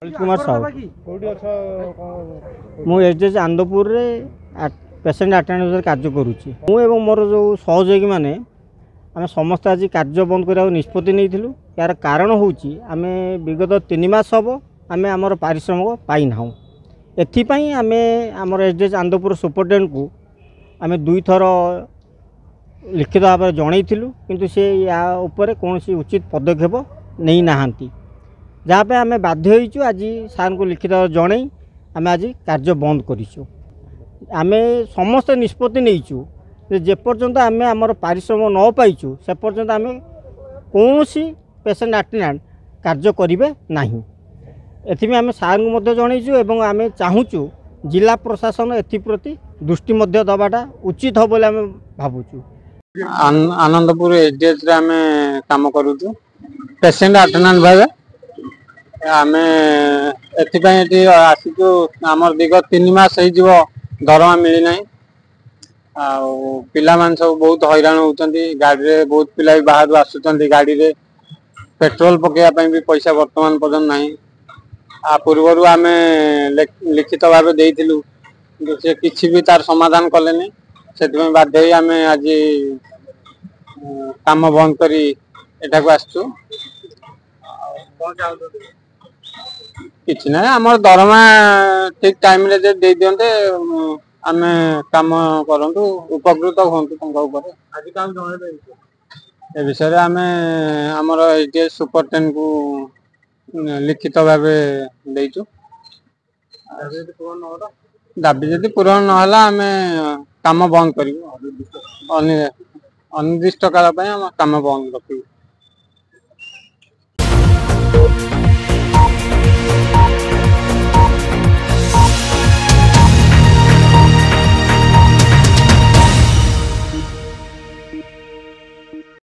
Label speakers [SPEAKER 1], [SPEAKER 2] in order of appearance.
[SPEAKER 1] ललित कुमार साहू मु एचडीएच आनंदपुर रे patient attendance कार्य करुच्ची एवं मोर जो सहयोगी मैंने आम समस्त आज कार्य बंद करने निष्पत्ति नहीं यार कारण हूँ आम विगत 3 मास हम आम आमर पारिश्रमिक पाईना एथिपाई आम आमर एचडीएच आनंदपुर सुपरटेडेंट को आम 2 थर लिखित भाव में जनईलु किंतु से या उपरे कौन उचित पदक्षेप नहीं नहांती जहाँ पे आम बाध्य होइचु आज सार को लिखित जन आम आज कार्य बंद करूँ आम समस्त निष्पत्ति नहींचु जेपर्यंत आम आमर पारिश्रमिक न पाइचु से पर्यंत आम कौन पेसेंट अटेंडेंट कार्य करेंगे नहीं एथि आम सार को जनईचु एवं आम चाहूँ जिला प्रशासन एप्रति दृष्टि दबाटा उचित हो बोले आम भावुचु।
[SPEAKER 2] आनंदपुर एचडीएच आम काम करूँ पेसेंट अटेंडेंट भाव आम एथि आसीचु आम विगत 3 मास हो दरमा मिलना पिला मान सब बहुत हैरान होती गाड़ी रे बहुत पिला भी बाहर आसुँच गाड़ी रे पेट्रोल पकड़ा भी पैसा वर्तमान पर्यंत ना पूर्वर आम लिखित भाव देलु से किसी भी तार समाधान कले से बाध्य आम आज काम बंद करी एटा को आसचु किसी ना आम दरमा ठीक टाइम रे दे दियंते आम काम करूँ उपकृत हूँ ए विषय आम आमर एचडीएच सुपरटेंडेंट को लिखित भाव देचु दाबी जदि पूरण ना आम काम बंद करूँ अनिर्दिष्ट काल काम बंद रखू।